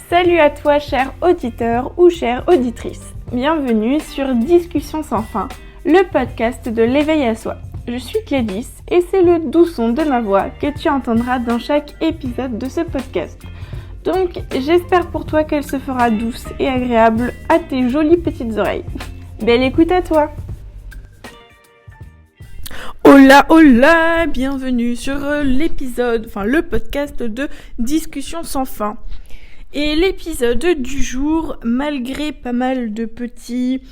Salut à toi cher auditeur ou chère auditrice. Bienvenue sur Discussion sans fin, le podcast de l'éveil à soi. Je suis Gladys et c'est le doux son de ma voix que tu entendras dans chaque épisode de ce podcast. Donc j'espère pour toi qu'elle se fera douce et agréable à tes jolies petites oreilles. Belle écoute à toi! Hola hola, bienvenue sur le podcast de Discussion sans fin. Et l'épisode du jour, malgré pas mal de petits,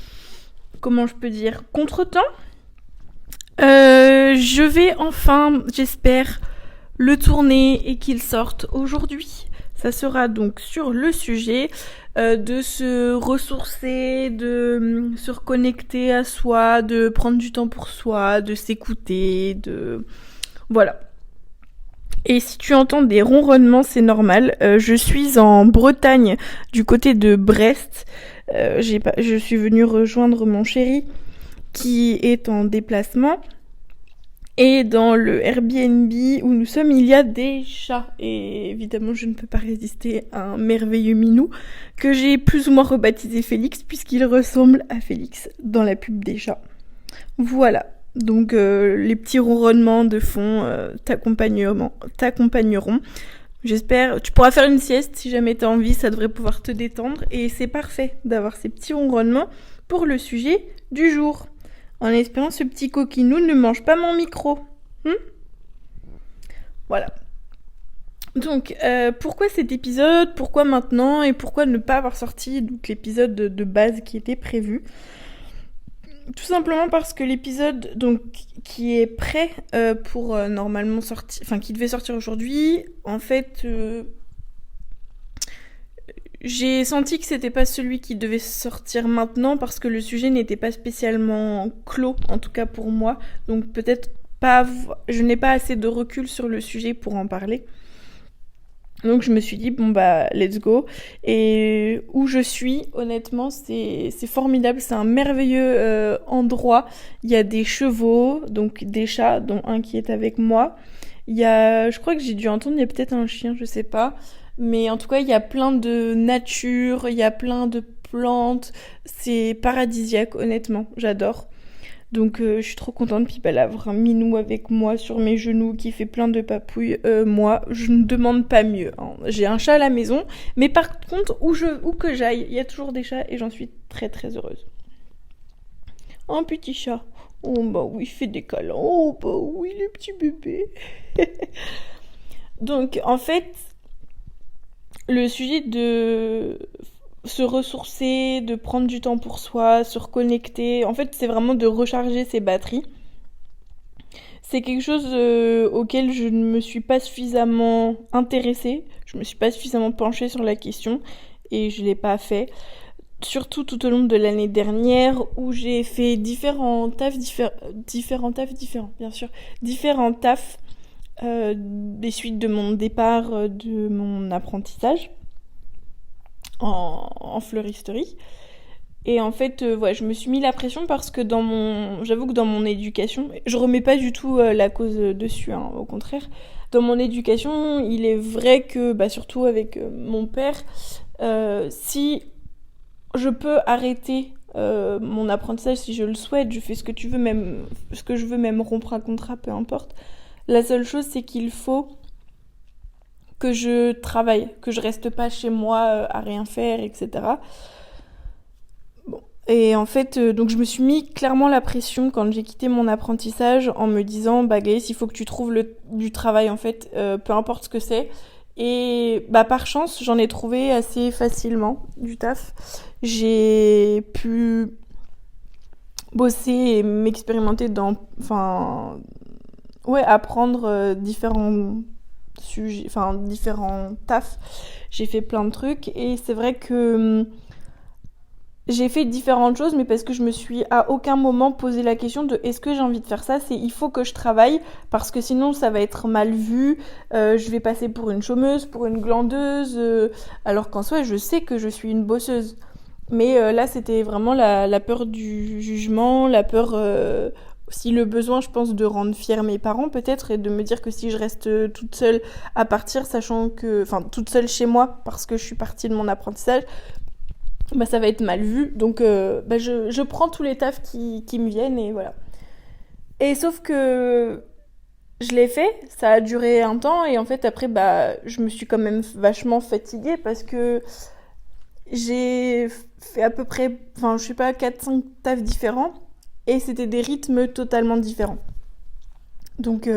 contretemps, je vais enfin, j'espère, le tourner et qu'il sorte aujourd'hui. Ça sera donc sur le sujet de se ressourcer, de se reconnecter à soi, de prendre du temps pour soi, de s'écouter, Voilà. Et si tu entends des ronronnements, c'est normal. Je suis en Bretagne, du côté de Brest. Je suis venue rejoindre mon chéri qui est en déplacement. Et dans le Airbnb où nous sommes, il y a des chats. Et évidemment, je ne peux pas résister à un merveilleux minou que j'ai plus ou moins rebaptisé Félix, puisqu'il ressemble à Félix dans la pub des chats. Voilà. Donc les petits ronronnements de fond t'accompagneront. J'espère, tu pourras faire une sieste si jamais tu as envie, ça devrait pouvoir te détendre. Et c'est parfait d'avoir ces petits ronronnements pour le sujet du jour. En espérant ce petit coquinou ne mange pas mon micro. Voilà. Donc, pourquoi cet épisode ? Pourquoi maintenant ? Et pourquoi ne pas avoir sorti donc, l'épisode de base qui était prévu ? Tout simplement parce que l'épisode donc qui est prêt pour normalement sortir, enfin qui devait sortir aujourd'hui, en fait, j'ai senti que c'était pas celui qui devait sortir maintenant parce que le sujet n'était pas spécialement clos, en tout cas pour moi. Donc peut-être pas, je n'ai pas assez de recul sur le sujet pour en parler. Donc je me suis dit, let's go. Et où je suis, honnêtement, c'est formidable. C'est un merveilleux endroit. Il y a des chevaux, donc des chats, dont un qui est avec moi. Je crois que j'ai dû entendre, il y a peut-être un chien, je sais pas. Mais en tout cas, il y a plein de nature, il y a plein de plantes. C'est paradisiaque, honnêtement. J'adore. Donc je suis trop contente, puis avoir un minou avec moi sur mes genoux qui fait plein de papouilles. Moi, je ne demande pas mieux. Hein. J'ai un chat à la maison, mais par contre, où que j'aille, il y a toujours des chats et j'en suis très très heureuse. Un petit chat. Oh oui, il fait des câlins. Oh oui, le petit bébé. Donc en fait, le sujet de se ressourcer, de prendre du temps pour soi, se reconnecter. En fait, c'est vraiment de recharger ses batteries. C'est quelque chose auquel je ne me suis pas suffisamment intéressée. Je me suis pas suffisamment penchée sur la question et je l'ai pas fait. Surtout tout au long de l'année dernière où j'ai fait différents tafs des suites de mon départ de mon apprentissage en fleuristerie. Et en fait, je me suis mis la pression parce que j'avoue que dans mon éducation, je remets pas du tout la cause dessus, hein, au contraire. Dans mon éducation, il est vrai que, surtout avec mon père, si je peux arrêter mon apprentissage, si je le souhaite, je fais ce que je veux, même rompre un contrat, peu importe. La seule chose, c'est qu'il faut que je travaille, que je reste pas chez moi à rien faire, etc. Bon. Et en fait, donc je me suis mis clairement la pression quand j'ai quitté mon apprentissage en me disant, Gaëlle, il faut que tu trouves du travail en fait, peu importe ce que c'est. Et par chance, j'en ai trouvé assez facilement du taf. J'ai pu bosser et m'expérimenter apprendre différents sujets, différents tafs. J'ai fait plein de trucs et c'est vrai que j'ai fait différentes choses, mais parce que je me suis à aucun moment posé la question de est-ce que j'ai envie de faire ça ? C'est il faut que je travaille parce que sinon ça va être mal vu, je vais passer pour une chômeuse, pour une glandeuse, alors qu'en soi je sais que je suis une bosseuse. Mais là c'était vraiment la peur du jugement, la peur aussi le besoin, je pense, de rendre fiers mes parents peut-être et de me dire que si je reste toute seule à partir, sachant que, enfin, toute seule chez moi parce que je suis partie de mon apprentissage, bah ça va être mal vu. Donc, bah, je prends tous les tafs qui me viennent et voilà. Et sauf que je l'ai fait, ça a duré un temps et en fait après bah je me suis quand même vachement fatiguée parce que j'ai fait à peu près, enfin je sais pas, 4 5 tafs différents et c'était des rythmes totalement différents. Donc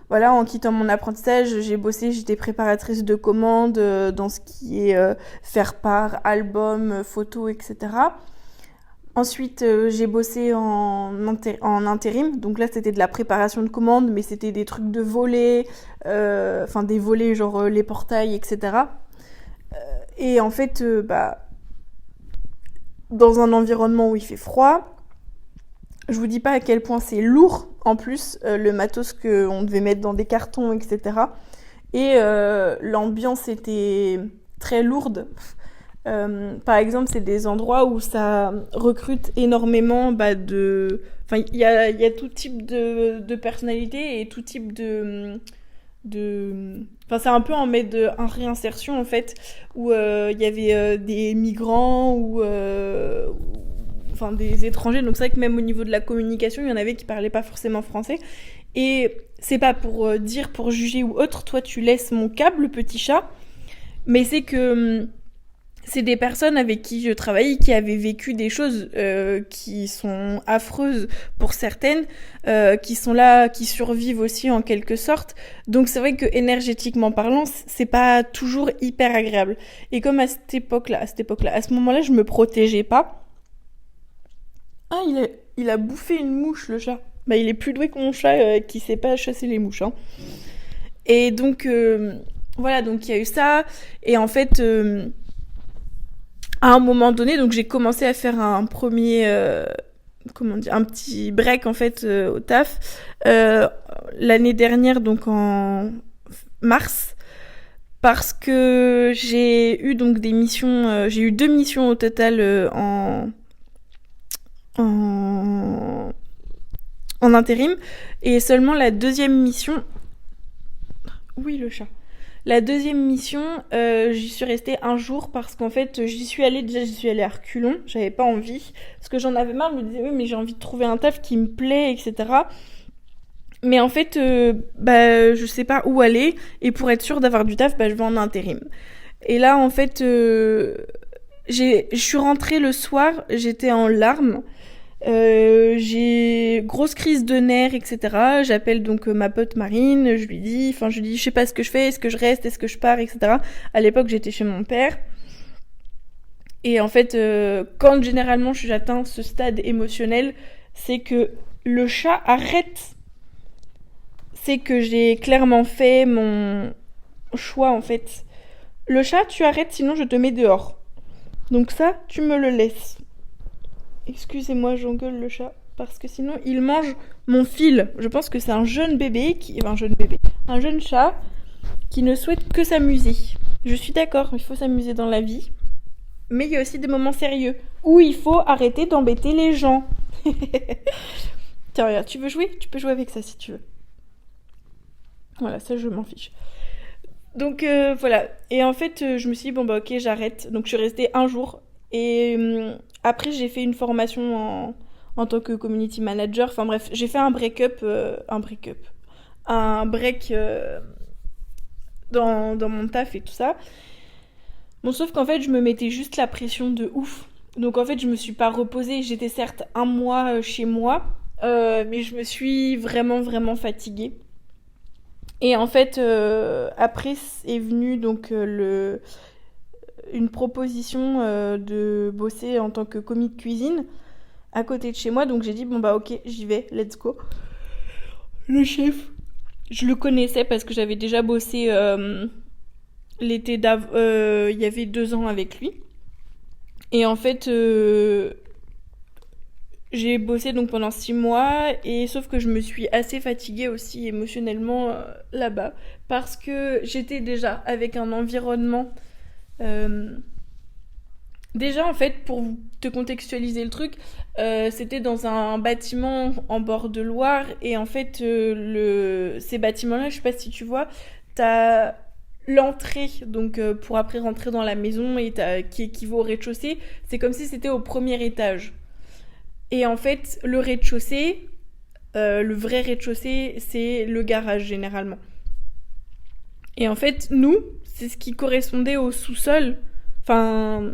voilà, en quittant mon apprentissage, j'ai bossé, j'étais préparatrice de commandes dans ce qui est faire part, album, photos, etc. Ensuite, j'ai bossé en intérim. Donc là, c'était de la préparation de commandes, mais c'était des trucs de volets, enfin des volets genre les portails, etc. Et en fait, bah, dans un environnement où il fait froid, je vous dis pas à quel point c'est lourd, en plus, le matos qu'on devait mettre dans des cartons, etc. Et l'ambiance était très lourde. Par exemple, c'est des endroits où ça recrute énormément bah, de... Enfin, il y a tout type de personnalité et tout type de... Enfin, c'est un peu en mode de en réinsertion, en fait, où il y avait des migrants enfin, des étrangers. Donc c'est vrai que même au niveau de la communication, il y en avait qui parlaient pas forcément français. Et c'est pas pour dire, pour juger ou autre, toi tu laisses mon câble, petit chat, mais c'est que c'est des personnes avec qui je travaillais qui avaient vécu des choses qui sont affreuses pour certaines, qui sont là, qui survivent aussi en quelque sorte. Donc c'est vrai que énergétiquement parlant, c'est pas toujours hyper agréable. Et comme à ce moment-là, je me protégeais pas. Ah, il a bouffé une mouche, le chat. Bah, il est plus doué que mon chat qui sait pas chasser les mouches. Hein. Et donc voilà, donc il y a eu ça. Et en fait. À un moment donné, donc j'ai commencé à faire un premier, comment dire, un petit break en fait au taf l'année dernière, donc en mars, parce que j'ai eu donc des missions, j'ai eu 2 missions au total en en intérim, et seulement la deuxième mission, oui le chat. La deuxième mission, j'y suis restée un jour parce qu'en fait, j'y suis allée à reculons, j'avais pas envie, parce que j'en avais marre, je me disais, oui, mais j'ai envie de trouver un taf qui me plaît, etc. Mais en fait, bah, je sais pas où aller, et pour être sûre d'avoir du taf, bah, je vais en intérim. Et là, en fait, je suis rentrée le soir, j'étais en larmes, j'ai grosse crise de nerfs, etc. J'appelle donc ma pote Marine, je lui dis, je sais pas ce que je fais, est-ce que je reste, est-ce que je pars, etc. À l'époque, j'étais chez mon père. Et en fait, quand généralement j'atteins ce stade émotionnel, c'est que le chat arrête. C'est que j'ai clairement fait mon choix, en fait. Le chat, tu arrêtes, sinon je te mets dehors. Donc ça, tu me le laisses. Excusez-moi, j'engueule le chat. Parce que sinon, il mange mon fil. Je pense que c'est un jeune bébé enfin, un jeune bébé. Un jeune chat qui ne souhaite que s'amuser. Je suis d'accord, il faut s'amuser dans la vie. Mais il y a aussi des moments sérieux où il faut arrêter d'embêter les gens. Tiens, regarde, tu veux jouer? Tu peux jouer avec ça si tu veux. Voilà, ça, je m'en fiche. Donc voilà. Et en fait, je me suis dit, bon bah ok, j'arrête. Donc je suis restée un jour. Et après, j'ai fait une formation en tant que community manager. Enfin bref, j'ai fait un break-up. Un break dans mon taf et tout ça. Bon, sauf qu'en fait, je me mettais juste la pression de ouf. Donc en fait, je me suis pas reposée. J'étais certes un mois chez moi, mais je me suis vraiment, vraiment fatiguée. Et en fait, après est venu donc une proposition de bosser en tant que commis de cuisine à côté de chez moi. Donc j'ai dit bon bah ok, j'y vais, let's go. Le chef, je le connaissais parce que j'avais déjà bossé l'été d'avant, il y avait 2 ans avec lui. Et en fait, j'ai bossé donc pendant 6 mois, et sauf que je me suis assez fatiguée aussi émotionnellement là-bas parce que j'étais déjà avec un environnement euh, Déjà, en fait, pour te contextualiser le truc, c'était dans un bâtiment en bord de Loire. Et en fait, ces bâtiments-là, je sais pas si tu vois, t'as l'entrée, donc pour après rentrer dans la maison, qui équivaut au rez-de-chaussée. C'est comme si c'était au premier étage. Et en fait, le rez-de-chaussée, le vrai rez-de-chaussée, c'est le garage généralement. Et en fait, nous, c'est ce qui correspondait au sous-sol. Enfin,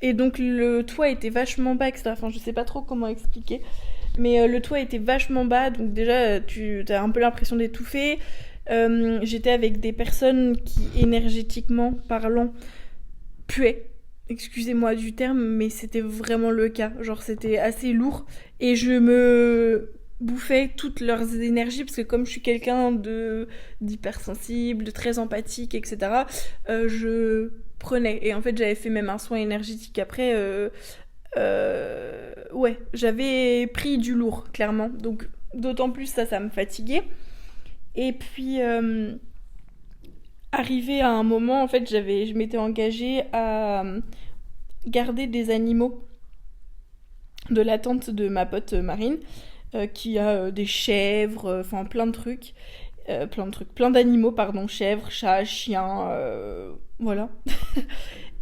et donc le toit était vachement bas, etc. Enfin, je sais pas trop comment expliquer. Mais le toit était vachement bas, donc déjà, tu as un peu l'impression d'étouffer. J'étais avec des personnes qui, énergétiquement parlant, puaient. Excusez-moi du terme, mais c'était vraiment le cas. Genre, c'était assez lourd. Et je me bouffais toutes leurs énergies, parce que comme je suis quelqu'un d'hypersensible, de très empathique, etc., je prenais. Et en fait, j'avais fait même un soin énergétique après. Ouais, j'avais pris du lourd, clairement. Donc, d'autant plus ça me fatiguait. Et puis, arrivé à un moment, en fait, je m'étais engagée à garder des animaux de la tante de ma pote Marine, qui a des chèvres, enfin plein d'animaux, pardon, chèvres, chats, chiens, voilà.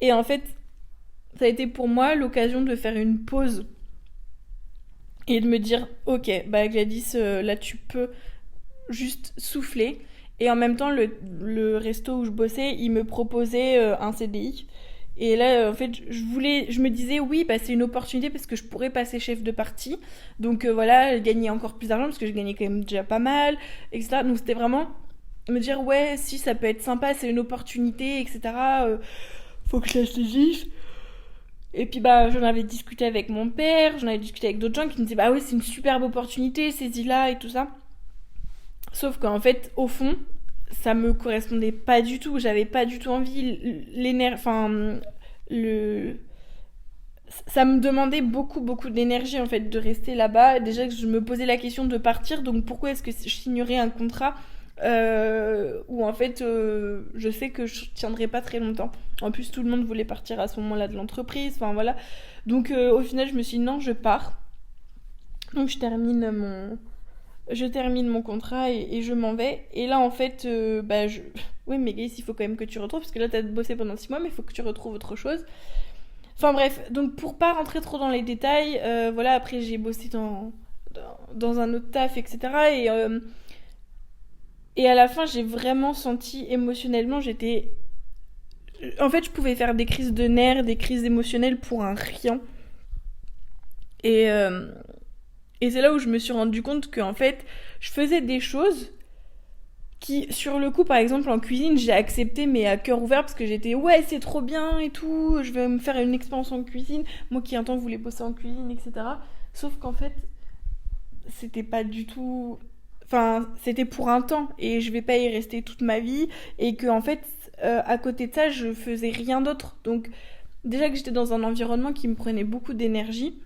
Et en fait, ça a été pour moi l'occasion de faire une pause et de me dire, ok, bah Gladys, là tu peux juste souffler. Et en même temps, le resto où je bossais, il me proposait un CDI. Et là, en fait, je me disais, oui, bah, c'est une opportunité parce que je pourrais passer chef de partie. Donc voilà, gagner encore plus d'argent parce que je gagnais quand même déjà pas mal, etc. Donc c'était vraiment me dire, ouais, si ça peut être sympa, c'est une opportunité, etc. Faut que je la saisisse. Et puis bah j'en avais discuté avec mon père, j'en avais discuté avec d'autres gens qui me disaient, bah oui, c'est une superbe opportunité, saisis-la et tout ça. Sauf qu'en fait, au fond, ça me correspondait pas du tout. J'avais pas du tout envie. Enfin, le, ça me demandait beaucoup, beaucoup d'énergie en fait de rester là-bas. Déjà que je me posais la question de partir, donc pourquoi est-ce que je signerais un contrat où en fait je sais que je tiendrai pas très longtemps. En plus, tout le monde voulait partir à ce moment-là de l'entreprise. Enfin voilà. Donc au final, je me suis dit non, je pars. Donc je termine mon contrat et je m'en vais. Et là, en fait, oui, mais Gaïs, il faut quand même que tu retrouves, parce que là, t'as bossé pendant 6 mois, mais il faut que tu retrouves autre chose. Enfin bref, donc pour pas rentrer trop dans les détails, voilà, après j'ai bossé dans un autre taf, etc. Et à la fin, j'ai vraiment senti émotionnellement, j'étais... En fait, je pouvais faire des crises de nerfs, des crises émotionnelles pour un rien. Et, euh, et c'est là où je me suis rendu compte que en fait, je faisais des choses qui, sur le coup, par exemple, en cuisine, j'ai accepté, mais à cœur ouvert, parce que j'étais, ouais, c'est trop bien et tout, je vais me faire une expérience en cuisine. Moi qui un temps voulais bosser en cuisine, etc. Sauf qu'en fait, c'était pas du tout. Enfin, c'était pour un temps, et je vais pas y rester toute ma vie, et que, en fait, à côté de ça, je faisais rien d'autre. Donc, déjà que j'étais dans un environnement qui me prenait beaucoup d'énergie,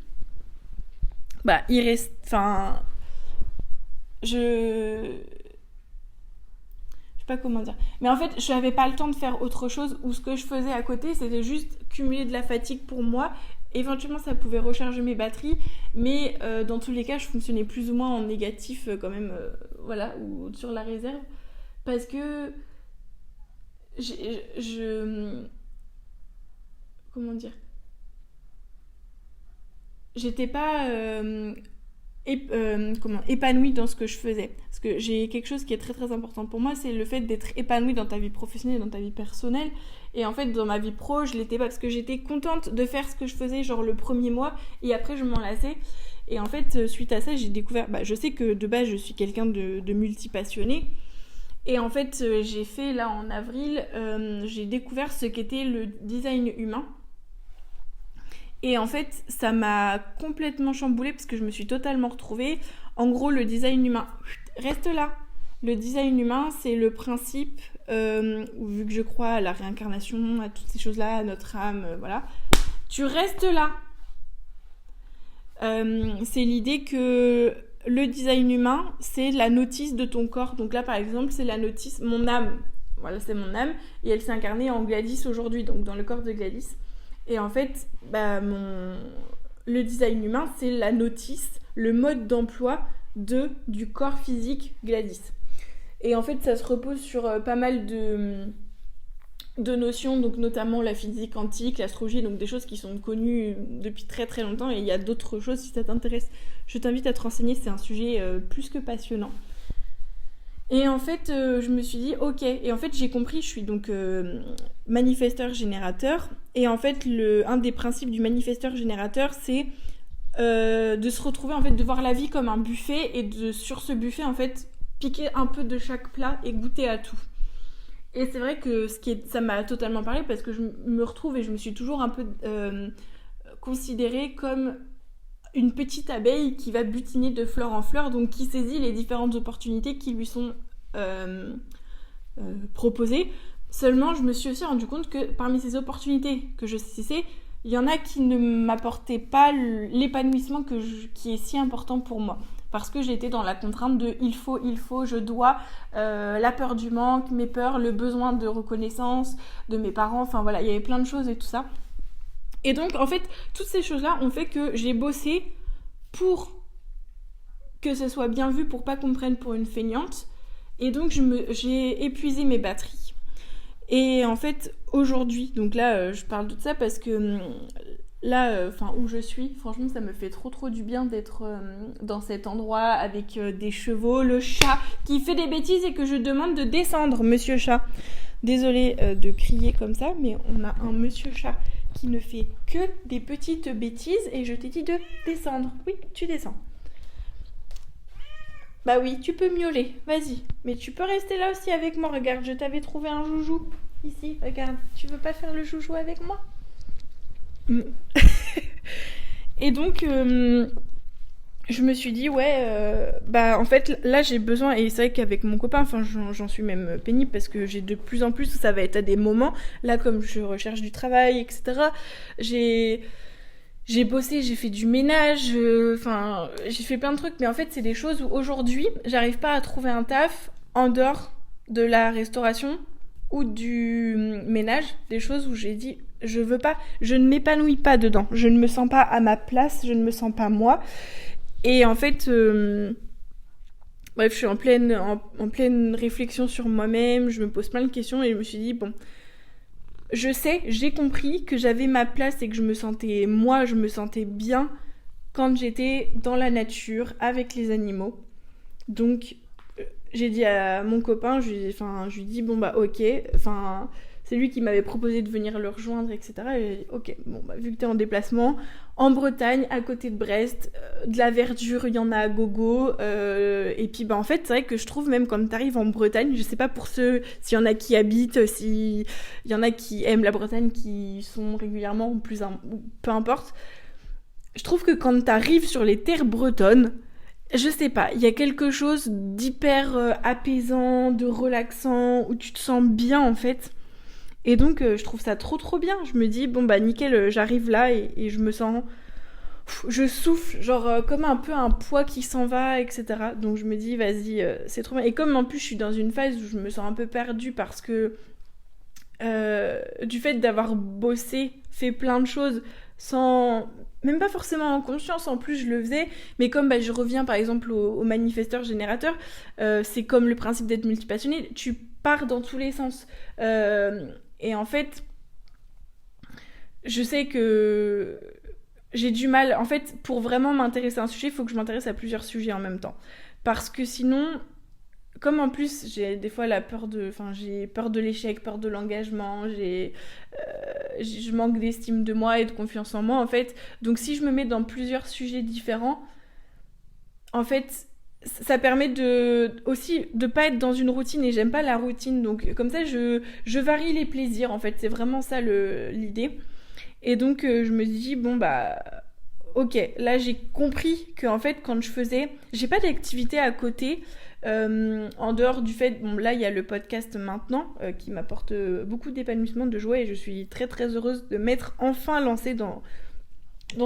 bah, il reste. Enfin, je sais pas comment dire. Mais en fait, je n'avais pas le temps de faire autre chose, ou ce que je faisais à côté, c'était juste cumuler de la fatigue pour moi. Éventuellement, ça pouvait recharger mes batteries, mais dans tous les cas, je fonctionnais plus ou moins en négatif quand même, voilà, ou sur la réserve, parce que comment dire, j'étais pas épanouie dans ce que je faisais. Parce que j'ai quelque chose qui est très très important pour moi, c'est le fait d'être épanouie dans ta vie professionnelle et dans ta vie personnelle. Et en fait, dans ma vie pro, je l'étais pas parce que j'étais contente de faire ce que je faisais, genre le premier mois, et après je m'en lassais. Et en fait, suite à ça, j'ai découvert. Bah, je sais que de base, je suis quelqu'un de multipassionné. Et en fait, j'ai fait là en avril, j'ai découvert ce qu'était le design humain. Et en fait, ça m'a complètement chamboulée parce que je me suis totalement retrouvée. En gros, le design humain, reste là. Le design humain, c'est le principe, vu que je crois à la réincarnation, à toutes ces choses-là, à notre âme, voilà. Tu restes là. C'est l'idée que le design humain, c'est la notice de ton corps. Donc là, par exemple, c'est la notice, mon âme. Voilà, c'est mon âme. Et elle s'est incarnée en Gladys aujourd'hui, donc dans le corps de Gladys. Et en fait, le design humain, c'est la notice, le mode d'emploi du corps physique Gladys. Et en fait, ça se repose sur pas mal de notions, donc notamment la physique quantique, l'astrologie, donc des choses qui sont connues depuis très très longtemps, et il y a d'autres choses si ça t'intéresse. Je t'invite à te renseigner, c'est un sujet plus que passionnant. Et en fait, je me suis dit, ok, et en fait j'ai compris, je suis donc manifesteur-générateur, et en fait un des principes du manifesteur-générateur, c'est de se retrouver, en fait, de voir la vie comme un buffet, et sur ce buffet, en fait, piquer un peu de chaque plat et goûter à tout. Et c'est vrai que ça m'a totalement parlé parce que je me retrouve et je me suis toujours un peu considérée comme une petite abeille qui va butiner de fleur en fleur, donc qui saisit les différentes opportunités qui lui sont proposées. Seulement, je me suis aussi rendu compte que parmi ces opportunités que je saisissais, il y en a qui ne m'apportaient pas l'épanouissement qui est si important pour moi. Parce que j'étais dans la contrainte de il faut, je dois, la peur du manque, mes peurs, le besoin de reconnaissance de mes parents, enfin voilà, il y avait plein de choses et tout ça. Et donc, en fait, toutes ces choses-là ont fait que j'ai bossé pour que ce soit bien vu, pour pas qu'on me prenne pour une feignante. Et donc, j'ai épuisé mes batteries. Et en fait, aujourd'hui, donc là, je parle de ça parce que là, où je suis, franchement, ça me fait trop du bien d'être dans cet endroit avec des chevaux, le chat qui fait des bêtises et que je demande de descendre, monsieur chat. Désolée de crier comme ça, mais on a un monsieur chat qui ne fait que des petites bêtises et je t'ai dit de descendre. Oui, tu descends. Bah oui, tu peux miauler, vas-y. Mais tu peux rester là aussi avec moi, regarde, je t'avais trouvé un joujou. Ici, regarde, tu veux pas faire le joujou avec moi ? Et donc, je me suis dit, en fait, là, j'ai besoin, et c'est vrai qu'avec mon copain, j'en suis même pénible parce que j'ai de plus en plus, ça va être à des moments, là, comme je recherche du travail, etc., j'ai bossé, j'ai fait du ménage, j'ai fait plein de trucs, mais en fait, c'est des choses où aujourd'hui, j'arrive pas à trouver un taf en dehors de la restauration ou du ménage, des choses où j'ai dit, je veux pas, je ne m'épanouis pas dedans, je ne me sens pas à ma place, je ne me sens pas moi. Et en fait, bref, je suis en pleine réflexion sur moi-même, je me pose plein de questions et je me suis dit, bon, j'ai compris que j'avais ma place et que je me sentais bien quand j'étais dans la nature avec les animaux. Donc, j'ai dit à mon copain, je lui dis, bon bah ok, c'est lui qui m'avait proposé de venir le rejoindre, etc. Et j'ai dit, ok, bon bah vu que t'es en déplacement, en Bretagne, à côté de Brest, de la verdure, il y en a à gogo, et puis bah en fait, c'est vrai que je trouve même quand t'arrives en Bretagne, je sais pas pour ceux, s'il y en a qui habitent, s'il y en a qui aiment la Bretagne, qui sont régulièrement, ou peu importe, je trouve que quand t'arrives sur les terres bretonnes, je sais pas, il y a quelque chose d'hyper apaisant, de relaxant, où tu te sens bien en fait. Et donc je trouve ça trop bien. Je me dis, bon bah nickel, j'arrive là et je me sens... je souffle, genre comme un peu un poids qui s'en va, etc. Donc je me dis, vas-y, c'est trop bien. Et comme en plus je suis dans une phase où je me sens un peu perdue parce que du fait d'avoir bossé, fait plein de choses sans... même pas forcément en conscience, en plus je le faisais, mais comme je reviens par exemple au manifesteur générateur, c'est comme le principe d'être multipassionné, tu pars dans tous les sens. Et en fait, je sais que j'ai du mal, en fait, pour vraiment m'intéresser à un sujet, il faut que je m'intéresse à plusieurs sujets en même temps. Parce que sinon, comme en plus j'ai des fois j'ai peur de l'échec, peur de l'engagement, je manque d'estime de moi et de confiance en moi en fait. Donc si je me mets dans plusieurs sujets différents, en fait, ça permet aussi de pas être dans une routine et j'aime pas la routine. Donc comme ça, je varie les plaisirs en fait. C'est vraiment ça l'idée. Et donc je me dis bon bah ok, là j'ai compris que en fait quand j'ai pas d'activité à côté. En dehors du fait, bon là il y a le podcast maintenant qui m'apporte beaucoup d'épanouissement, de joie et je suis très très heureuse de m'être enfin lancée dans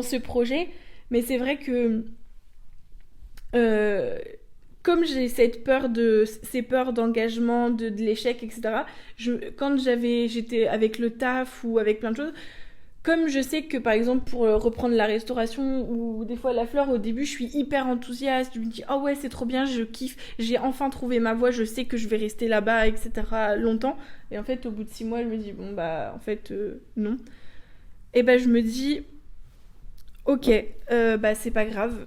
ce projet. Mais c'est vrai que comme j'ai ces peurs d'engagement, de l'échec, etc. Quand j'étais avec le taf ou avec plein de choses, comme je sais que par exemple pour reprendre la restauration ou des fois la fleur, au début je suis hyper enthousiaste, je me dis oh ouais c'est trop bien, je kiffe, j'ai enfin trouvé ma voie, je sais que je vais rester là-bas etc longtemps, et en fait au bout de 6 mois je me dis bon bah en fait non, et bah je me dis ok bah c'est pas grave,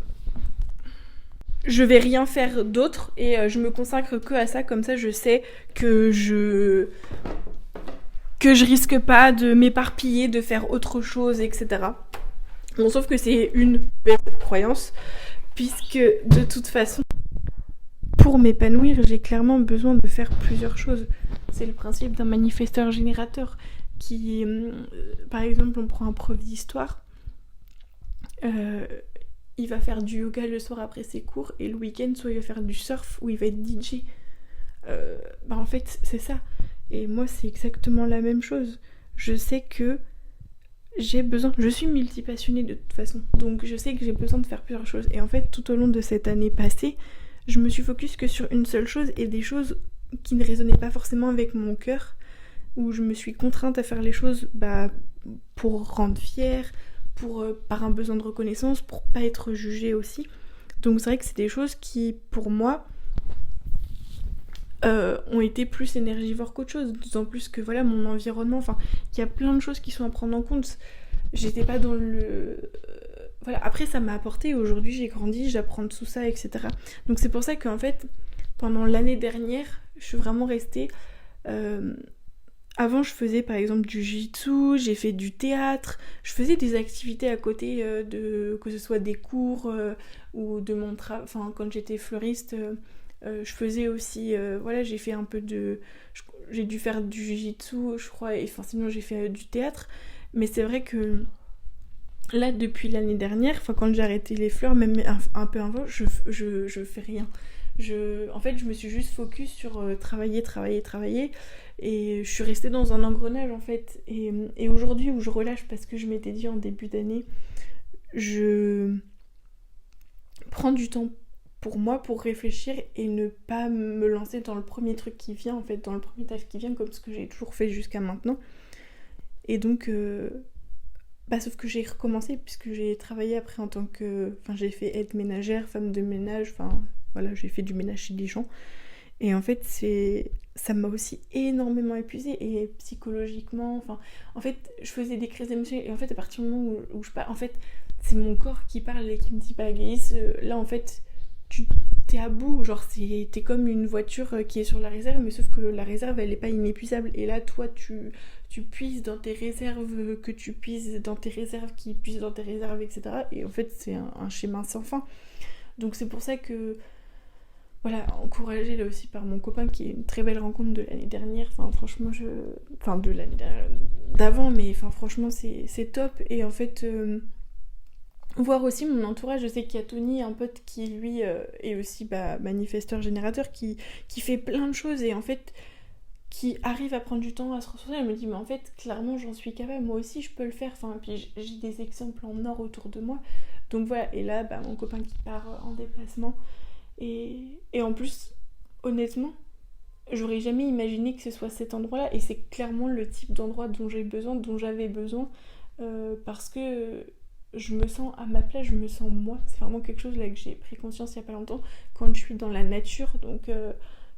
je vais rien faire d'autre et je me consacre que à ça, comme ça je sais que je risque pas de m'éparpiller, de faire autre chose, etc. Bon, sauf que c'est une belle croyance, puisque de toute façon, pour m'épanouir, j'ai clairement besoin de faire plusieurs choses. C'est le principe d'un manifesteur-générateur qui, par exemple, on prend un prof d'histoire, euh, il va faire du yoga le soir après ses cours, et le week-end, soit il va faire du surf, ou il va être DJ. Bah en fait, c'est ça. Et moi, c'est exactement la même chose. Je sais que j'ai besoin... Je suis multipassionnée de toute façon. Donc je sais que j'ai besoin de faire plusieurs choses. Et en fait, tout au long de cette année passée, je me suis focus que sur une seule chose, et des choses qui ne résonnaient pas forcément avec mon cœur, où je me suis contrainte à faire les choses pour rendre fière, par un besoin de reconnaissance, pour pas être jugée aussi. Donc c'est vrai que c'est des choses qui, pour moi, ont été plus énergivores qu'autre chose, d'autant plus que voilà mon environnement, enfin il y a plein de choses qui sont à prendre en compte. J'étais pas dans le voilà, après ça m'a apporté, aujourd'hui j'ai grandi, j'apprends tout ça, etc. Donc c'est pour ça qu'en fait pendant l'année dernière je suis vraiment restée avant je faisais par exemple du jiu-jitsu, j'ai fait du théâtre, je faisais des activités à côté que ce soit des cours ou de mon travail, enfin quand j'étais fleuriste je faisais aussi, voilà, j'ai fait un peu j'ai dû faire du jiu-jitsu, je crois, et enfin sinon j'ai fait du théâtre. Mais c'est vrai que là, depuis l'année dernière, enfin quand j'ai arrêté les fleurs, même un peu avant, je fais rien. En fait, je me suis juste focus sur travailler, et je suis restée dans un engrenage en fait. Et aujourd'hui où je relâche, parce que je m'étais dit en début d'année, je prends du temps pour moi, pour réfléchir et ne pas me lancer dans le premier truc qui vient, en fait, dans le premier taf qui vient, comme ce que j'ai toujours fait jusqu'à maintenant. Et donc, sauf que j'ai recommencé, puisque j'ai travaillé après en tant que... Enfin, j'ai fait aide ménagère, femme de ménage, enfin, voilà, j'ai fait du ménage chez des gens. Et en fait, ça m'a aussi énormément épuisée, et psychologiquement, enfin... En fait, je faisais des crises émotionnelles, et en fait, à partir du moment où je parle, en fait, c'est mon corps qui parle et qui me dit, bah, Gaïs, là, en fait... t'es à bout, genre t'es comme une voiture qui est sur la réserve, mais sauf que la réserve elle est pas inépuisable, et là toi tu puises dans tes réserves, que tu puises dans tes réserves, qui puissent dans tes réserves, etc. Et en fait c'est un schéma sans fin. Donc c'est pour ça que voilà, encouragée là aussi par mon copain, qui est une très belle rencontre de l'année dernière, enfin franchement enfin de l'année dernière, d'avant, mais enfin franchement c'est top. Et en fait voir aussi mon entourage, je sais qu'il y a Tony, un pote qui lui est aussi manifesteur générateur, qui fait plein de choses, et en fait qui arrive à prendre du temps à se ressourcer. Elle me dit mais en fait clairement j'en suis capable, moi aussi je peux le faire, enfin puis j'ai des exemples en or autour de moi. Donc voilà, et là mon copain qui part en déplacement, et en plus honnêtement j'aurais jamais imaginé que ce soit cet endroit là, et c'est clairement le type d'endroit dont j'avais besoin, parce que je me sens à ma place, je me sens moi. C'est vraiment quelque chose là que j'ai pris conscience il y a pas longtemps, quand je suis dans la nature, donc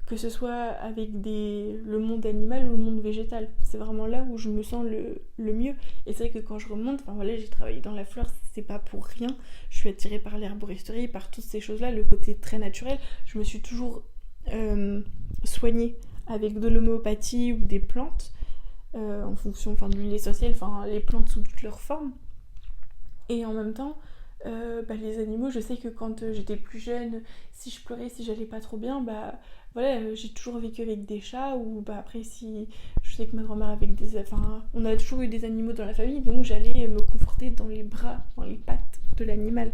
que ce soit avec le monde animal ou le monde végétal. C'est vraiment là où je me sens le mieux. Et c'est vrai que quand je remonte, enfin voilà, j'ai travaillé dans la fleur, c'est pas pour rien. Je suis attirée par l'herboristerie, par toutes ces choses-là, le côté très naturel. Je me suis toujours soignée avec de l'homéopathie ou des plantes, en fonction de l'huile essentielle, les plantes sous toutes leurs formes. Et en même temps, les animaux, je sais que quand j'étais plus jeune, si je pleurais, si j'allais pas trop bien, voilà, j'ai toujours vécu avec des chats, ou après si je sais que ma grand-mère avec on a toujours eu des animaux dans la famille, donc j'allais me conforter dans les bras, dans les pattes de l'animal.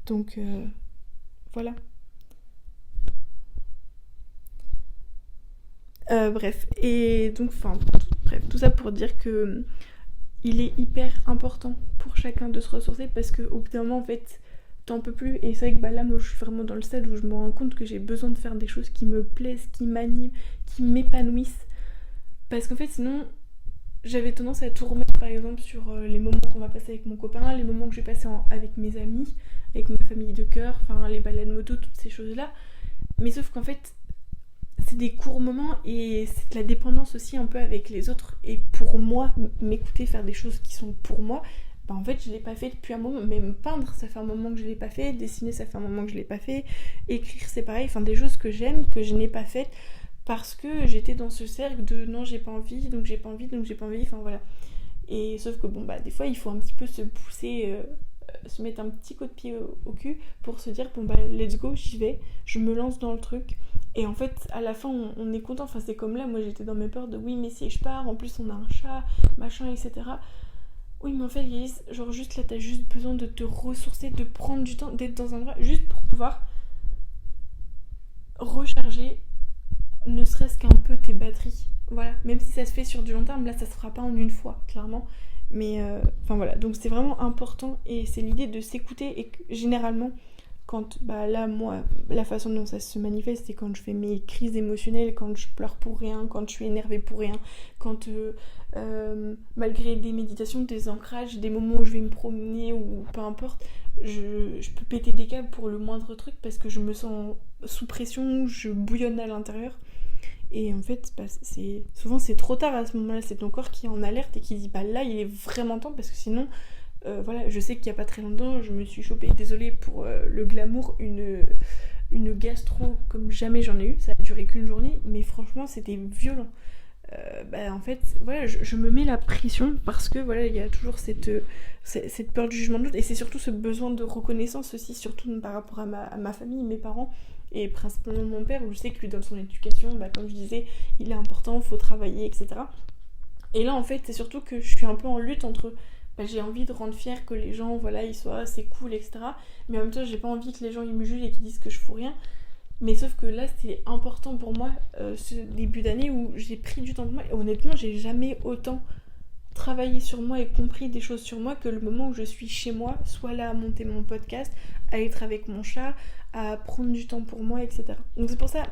Donc voilà. Bref, et donc tout ça pour dire que il est hyper important pour chacun de se ressourcer, parce qu'au bout d'un moment en fait t'en peux plus. Et c'est vrai que là moi je suis vraiment dans le stade où je me rends compte que j'ai besoin de faire des choses qui me plaisent, qui m'animent, qui m'épanouissent, parce qu'en fait sinon j'avais tendance à tout remettre par exemple sur les moments qu'on va passer avec mon copain, les moments que je vais passer avec mes amis, avec ma famille de cœur, enfin les balades moto, toutes ces choses-là. Mais sauf qu'en fait, c'est des courts moments et c'est de la dépendance aussi un peu avec les autres. Et pour moi, m'écouter faire des choses qui sont pour moi, bah en fait je l'ai pas fait depuis un moment. Même peindre, ça fait un moment que je l'ai pas fait. Dessiner, ça fait un moment que je l'ai pas fait. Écrire, c'est pareil. Enfin, des choses que j'aime, que je n'ai pas faites parce que j'étais dans ce cercle de non, j'ai pas envie, donc j'ai pas envie, donc j'ai pas envie. Enfin voilà. Et sauf que bon, bah des fois il faut un petit peu se pousser, se mettre un petit coup de pied au cul pour se dire bon bah let's go, j'y vais, je me lance dans le truc. Et en fait, à la fin, on est content. Enfin, c'est comme là, moi j'étais dans mes peurs de oui, mais si je pars, en plus on a un chat, machin, etc. Oui, mais en fait, Yalis, genre juste là, t'as juste besoin de te ressourcer, de prendre du temps, d'être dans un endroit, juste pour pouvoir recharger ne serait-ce qu'un peu tes batteries. Voilà, même si ça se fait sur du long terme, là ça se fera pas en une fois, clairement. Mais enfin voilà, donc c'est vraiment important et c'est l'idée de s'écouter et que, généralement, quand bah là moi, la façon dont ça se manifeste, c'est quand je fais mes crises émotionnelles, quand je pleure pour rien, quand je suis énervée pour rien, quand malgré des méditations, des ancrages, des moments où je vais me promener ou peu importe, je peux péter des câbles pour le moindre truc parce que je me sens sous pression, je bouillonne à l'intérieur. Et en fait, bah, souvent c'est trop tard à ce moment-là, c'est ton corps qui est en alerte et qui dit bah là il est vraiment temps parce que sinon, voilà, je sais qu'il n'y a pas très longtemps, je me suis chopée, désolée pour le glamour, une gastro comme jamais j'en ai eu, ça a duré qu'une journée, mais franchement c'était violent. Bah, en fait, voilà, je me mets la pression parce que voilà, il y a toujours cette peur du jugement de l'autre et c'est surtout ce besoin de reconnaissance aussi, surtout par rapport à ma famille, mes parents et principalement mon père, où je sais que lui dans son éducation, bah, comme je disais, il est important, il faut travailler, etc. Et là en fait, c'est surtout que je suis un peu en lutte entre bah, j'ai envie de rendre fier que les gens, voilà, ils soient c'est cool, etc. Mais en même temps, j'ai pas envie que les gens ils me jugent et qu'ils disent que je fous rien. Mais sauf que là, c'est important pour moi, ce début d'année où j'ai pris du temps pour moi. Et honnêtement, j'ai jamais autant travaillé sur moi et compris des choses sur moi que le moment où je suis chez moi, soit là à monter mon podcast, à être avec mon chat, à prendre du temps pour moi, etc. Donc c'est pour ça,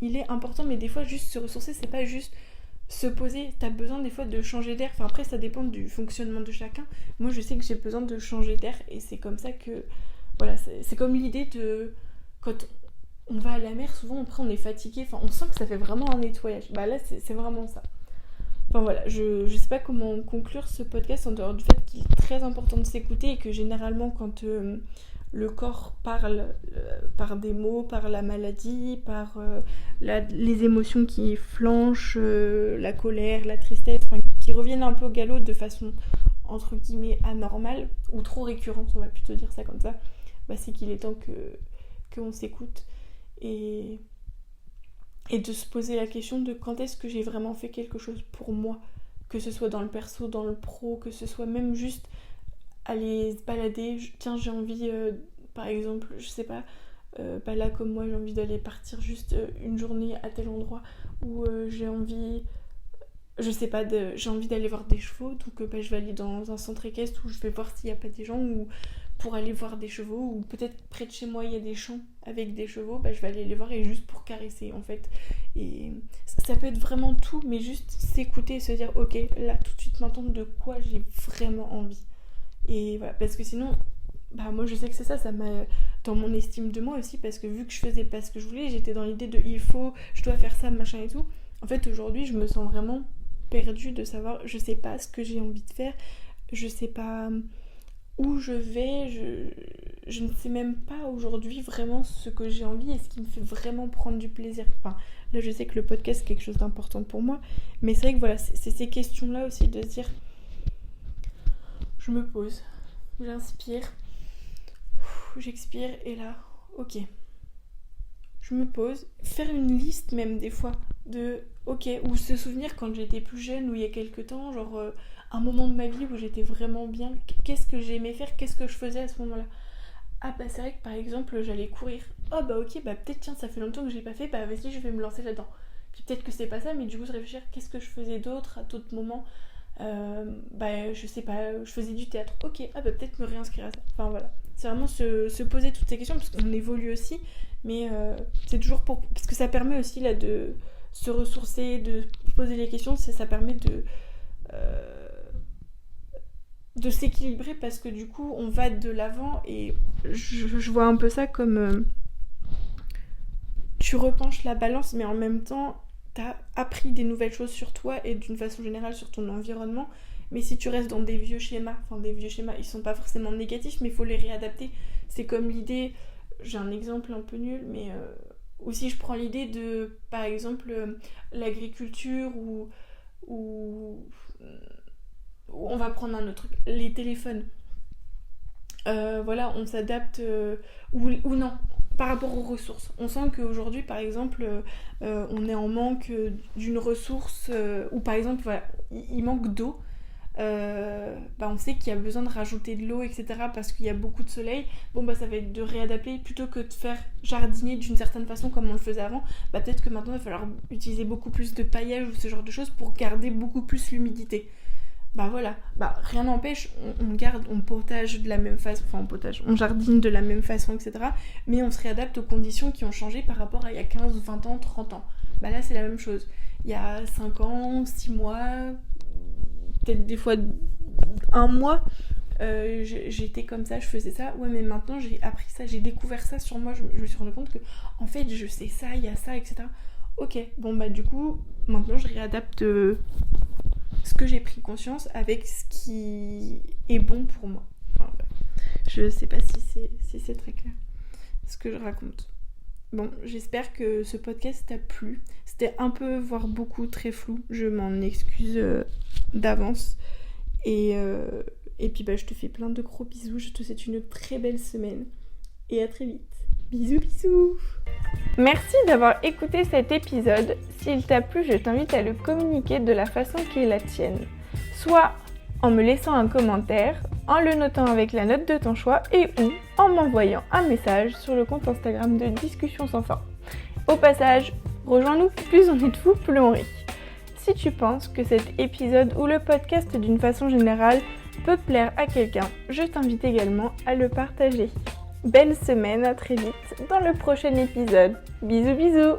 il est important, mais des fois, juste se ressourcer, c'est pas juste se poser. T'as besoin des fois de changer d'air. Enfin, après, ça dépend du fonctionnement de chacun. Moi, je sais que j'ai besoin de changer d'air et c'est comme ça que. Voilà, c'est comme l'idée de. Quand on va à la mer, souvent après on est fatigué, enfin on sent que ça fait vraiment un nettoyage. Bah là c'est vraiment ça. Enfin voilà, je sais pas comment conclure ce podcast en dehors du fait qu'il est très important de s'écouter et que généralement quand le corps parle par des mots, par la maladie, par les émotions qui flanchent, la colère, la tristesse, enfin qui reviennent un peu au galop de façon entre guillemets anormale ou trop récurrente, on va plutôt dire ça comme ça, bah c'est qu'il est temps qu'on s'écoute et de se poser la question de quand est-ce que j'ai vraiment fait quelque chose pour moi, que ce soit dans le perso, dans le pro, que ce soit même juste aller se balader, tiens j'ai envie par exemple, je sais pas, bah là comme moi j'ai envie d'aller partir juste une journée à tel endroit où j'ai envie, je sais pas, j'ai envie d'aller voir des chevaux, donc bah, je vais aller dans un centre équestre où je vais voir s'il n'y a pas des gens ou pour aller voir des chevaux, ou peut-être près de chez moi il y a des champs avec des chevaux, bah, je vais aller les voir et juste pour caresser en fait. Et ça peut être vraiment tout, mais juste s'écouter et se dire ok, là tout de suite maintenant de quoi j'ai vraiment envie. Et voilà, parce que sinon, bah moi je sais que c'est ça m'a dans mon estime de moi aussi, parce que vu que je faisais pas ce que je voulais, j'étais dans l'idée de il faut, je dois faire ça, machin et tout. En fait aujourd'hui je me sens vraiment perdue de savoir, je sais pas ce que j'ai envie de faire, je sais pas où je vais, je ne sais même pas aujourd'hui vraiment ce que j'ai envie et ce qui me fait vraiment prendre du plaisir. Enfin, là je sais que le podcast c'est quelque chose d'important pour moi, mais c'est vrai que voilà, c'est ces questions-là aussi de se dire, je me pose, j'inspire, j'expire et là, ok. Je me pose, faire une liste même des fois de ok, ou se souvenir quand j'étais plus jeune ou il y a quelques temps, genre un moment de ma vie où j'étais vraiment bien, qu'est-ce que j'aimais faire, qu'est-ce que je faisais à ce moment-là. Ah bah c'est vrai que par exemple j'allais courir, oh bah ok, bah peut-être tiens ça fait longtemps que je l'ai pas fait, bah vas-y je vais me lancer là-dedans. Puis peut-être que c'est pas ça, mais du coup se réfléchir qu'est-ce que je faisais d'autre à d'autres moments. Bah je sais pas, je faisais du théâtre, ok, ah bah peut-être me réinscrire à ça. Enfin voilà, c'est vraiment se poser toutes ces questions parce qu'on évolue aussi, mais c'est toujours parce que ça permet aussi là de se ressourcer, de poser les questions, ça permet de s'équilibrer, parce que du coup on va de l'avant, et je vois un peu ça comme tu repenches la balance, mais en même temps t'as appris des nouvelles choses sur toi et d'une façon générale sur ton environnement. Mais si tu restes dans des vieux schémas, ils sont pas forcément négatifs, mais il faut les réadapter. C'est comme l'idée, j'ai un exemple un peu nul, mais aussi je prends l'idée de, par exemple, l'agriculture ou on va prendre un autre truc, les téléphones. Voilà, on s'adapte, ou non, par rapport aux ressources. On sent qu'aujourd'hui, par exemple, on est en manque d'une ressource, ou par exemple, voilà, il manque d'eau. On sait qu'il y a besoin de rajouter de l'eau, etc., parce qu'il y a beaucoup de soleil. Ça va être de réadapter, plutôt que de faire jardiner d'une certaine façon comme on le faisait avant. Peut-être que maintenant il va falloir utiliser beaucoup plus de paillage ou ce genre de choses pour garder beaucoup plus l'humidité. Rien n'empêche, on potage de la même façon, on jardine de la même façon, etc. Mais on se réadapte aux conditions qui ont changé par rapport à il y a 15, 20 ans, 30 ans. Là c'est la même chose. Il y a 5 ans, 6 mois, peut-être des fois 1 mois, j'étais comme ça, je faisais ça. Ouais, mais maintenant j'ai appris ça, j'ai découvert ça sur moi, je me suis rendu compte que en fait je sais ça, il y a ça, etc. Ok, du coup, maintenant je réadapte ce que j'ai pris conscience avec ce qui est bon pour moi. Je sais pas si c'est très clair ce que je raconte. Bon, j'espère que ce podcast t'a plu. C'était un peu, voire beaucoup, très flou. Je m'en excuse d'avance. Et puis je te fais plein de gros bisous. Je te souhaite une très belle semaine. Et à très vite. Bisous, bisous. Merci d'avoir écouté cet épisode. S'il t'a plu, je t'invite à le communiquer de la façon qui est la tienne. Soit en me laissant un commentaire, en le notant avec la note de ton choix et ou en m'envoyant un message sur le compte Instagram de Discussion sans fin. Au passage, rejoins-nous, plus on est de fous, plus on rit. Si tu penses que cet épisode ou le podcast d'une façon générale peut plaire à quelqu'un, je t'invite également à le partager. Belle semaine, à très vite dans le prochain épisode. Bisous bisous.